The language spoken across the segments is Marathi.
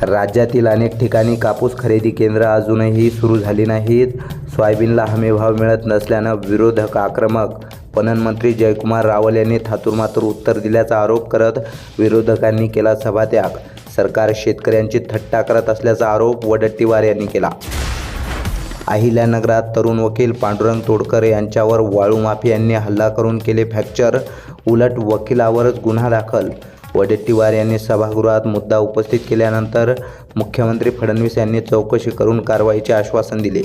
राज्यातील अनेक ठिकाणी कापूस खरेदी केंद्र अजूनही सुरू झाली नाहीत. सोयाबीनला हमीभाव मिळत नसल्यानं विरोधक आक्रमक. पणन मंत्री जयकुमार रावल यांनी थातूरमातूर उत्तर दिल्याचा आरोप करत विरोधकांनी केला सभात्याग. सरकार शेतकऱ्यांची थट्टा करत असल्याचा आरोप वडेट्टीवार यांनी केला. अहिल्यानगरात तरुण वकील पांडुरंग तोडकर यांच्यावर वाळू माफियांनी हल्ला करून केले फ्रॅक्चर. उलट वकिलावरच गुन्हा दाखल. वडेट्टीवार यांनी सभागृहात मुद्दा उपस्थित केल्यानंतर मुख्यमंत्री फडणवीस यांनी चौकशी करून कारवाईचे आश्वासन दिले.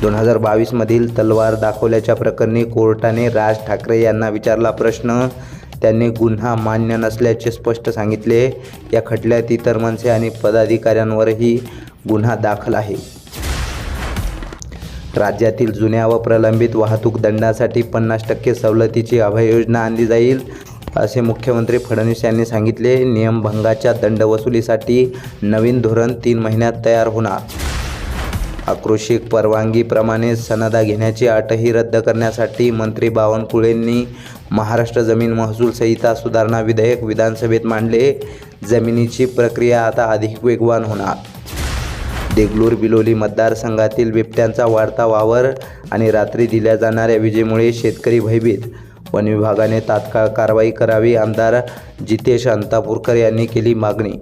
2022 मधील तलवार दाखवल्याच्या प्रकरणी कोर्टाने राज ठाकरे यांना विचारला प्रश्न. त्यांनी गुन्हा मान्य नसल्याचे स्पष्ट सांगितले. या खटल्यात इतर मनसे आणि पदाधिकाऱ्यांवरही गुन्हा दाखल आहे. राज्यातील जुन्या व प्रलंबित वाहतूक दंडासाठी 50% सवलतीची अभययोजना आणली जाईल, असे मुख्यमंत्री फडणवीस यांनी सांगितले. नियमभंगाच्या दंडवसुलीसाठी नवीन धोरण 3 महिन्यात तयार होणार. आक्रोशिक परवानगीप्रमाणे सनदा घेण्याची अटही रद्द करण्यासाठी मंत्री बावनकुळेंनी महाराष्ट्र जमीन महसूल संहिता सुधारणा विधेयक विधानसभेत मांडले. जमिनीची प्रक्रिया आता अधिक वेगवान होणार. देगलूर बिलोली मतदारसंघातील बिबट्यांचा वाढता वावर आणि रात्री दिल्या जाणाऱ्या विजेमुळे शेतकरी भयभीत. वन विभागाने तात्काळ कारवाई करावी, आमदार जितेश अंतापूरकर यांनी केली मागणी.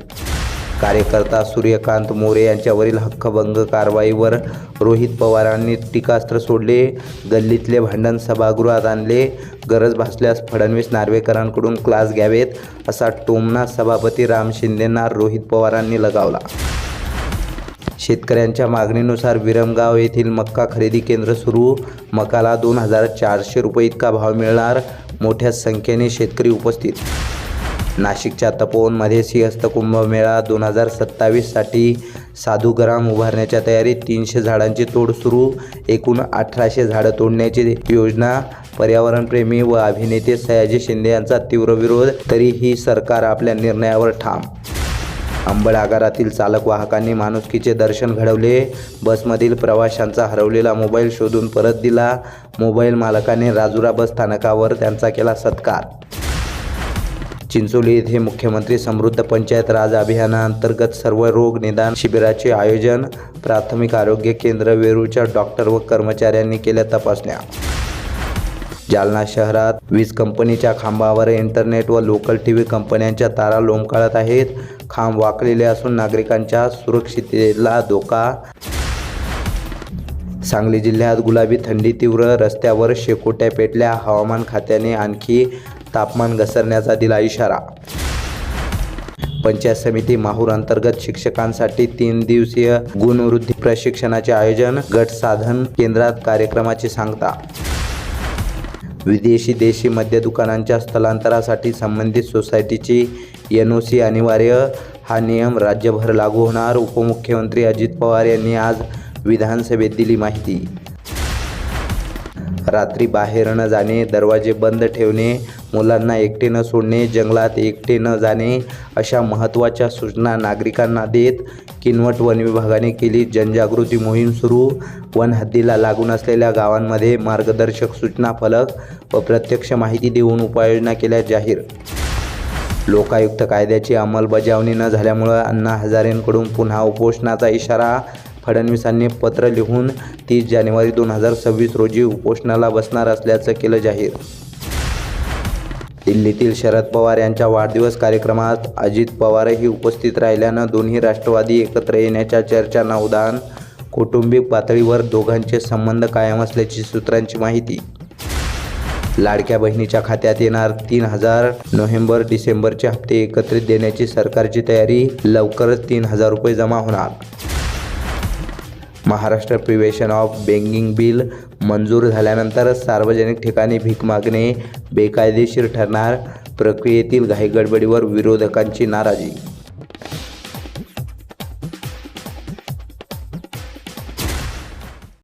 कार्यकर्ता सूर्यकांत मोरे यांच्यावरील हक्कभंग कारवाईवर रोहित पवारांनी टीकास्त्र सोडले. गल्लीतले भांडण सभागृहात आणले. गरज भासल्यास फडणवीस नार्वेकरांकडून क्लास घ्यावेत, असा टोमणा सभापती राम शिंदेंना रोहित पवारांनी लगावला. शेतकऱ्यांच्या मागणीनुसार विरमगाव येथील मका खरेदी केंद्र सुरू. मकाला 2400 रुपये इतका भाव मिळणार. मोठ्या संख्येने शेतकरी उपस्थित. नाशिकच्या तपोवनमध्ये सिंहस्थ कुंभमेळा 2027साठी साधुग्राम उभारण्याच्या तयारीत. 300 झाडांची तोड सुरू. एकूण 1800 झाडं तोडण्याची योजना. पर्यावरणप्रेमी व अभिनेते सयाजी शिंदे यांचा तीव्र विरोध. तरीही सरकार आपल्या निर्णयावर ठाम. अंबड आगारातील चालक वाहकांनी माणुसकीचे दर्शन घडवले. बसमधील प्रवाशांचा हरवलेला मोबाईल शोधून परत दिला. मोबाईल मालकाने राजुरा बस स्थानकावर त्यांचा केला सत्कार. चिंचोली येथे मुख्यमंत्री समृद्ध पंचायत राज अभियानाअंतर्गत सर्व रोग निदान शिबिराचे आयोजन. प्राथमिक आरोग्य केंद्र वेरूळच्या डॉक्टर व कर्मचाऱ्यांनी केल्या तपासण्या. जालना शहरात वीज कंपनीच्या खांबावर इंटरनेट व लोकल टीव्ही कंपन्यांच्या तारा लोंबकळत आहेत. खांब वाकलेले असून नागरिकांच्या सुरक्षिततेला धोका. सांगली जिल्ह्यात गुलाबी थंडी तीव्र. रस्त्यावर शेकोट्या पेटल्या. हवामान खात्याने आणखी तापमान घसरण्याचा दिला इशारा. पंचायत समिती माहूर अंतर्गत शिक्षकांसाठी 3 दिवसीय गुणवृद्धी प्रशिक्षणाचे आयोजन. गट साधन केंद्रात कार्यक्रमाची सांगता. विदेशी देशी मद्य दुकानांच्या स्थलांतरासाठी संबंधित सोसायटीची NOC अनिवार्य. हा नियम राज्यभर लागू होणार. उपमुख्यमंत्री अजित पवार यांनी आज विधानसभेत दिली माहिती. रात्री बाहेर न जाणे, दरवाजे बंद ठेवणे, मुलांना एकटे न सोडणे, जंगलात एकटे न जाणे, अशा महत्त्वाच्या सूचना नागरिकांना देत किनवट वन विभागाने केली जनजागृती मोहीम सुरू. वन हद्दीला लागून असलेल्या गावांमध्ये मार्गदर्शक सूचना फलक व प्रत्यक्ष माहिती देऊन उपाययोजना केल्या जाहीर. लोकायुक्त कायद्याची अंमलबजावणी न झाल्यामुळे अण्णा हजारेंकडून पुन्हा उपोषणाचा इशारा. फडणवीसांनी पत्र लिहून 30 जानेवारी 2026 रोजी उपोषणाला बसणार असल्याचं केलं जाहीर. दिल्लीतील शरद पवार यांच्या वाढदिवस कार्यक्रमात अजित पवारही उपस्थित राहिल्यानं दोन्ही राष्ट्रवादी एकत्र येण्याच्या चर्चांना उधाण. कौटुंबिक पातळीवर दोघांचे संबंध कायम असल्याची सूत्रांची माहिती. लाडक्या बहिणीच्या खात्यात येणार 3000. नोव्हेंबर-डिसेंबरचे हप्ते एकत्रित देण्याची सरकारची तयारी. लवकरच 3000 रुपये जमा होणार. महाराष्ट्र प्रिव्हेन्शन ऑफ बेंगिंग बिल मंजूर झाल्यानंतर सार्वजनिक ठिकाणी भीक मागणे बेकायदेशीर ठरणार. प्रक्रियेतील घाईगडबडीवर विरोधकांची नाराजी.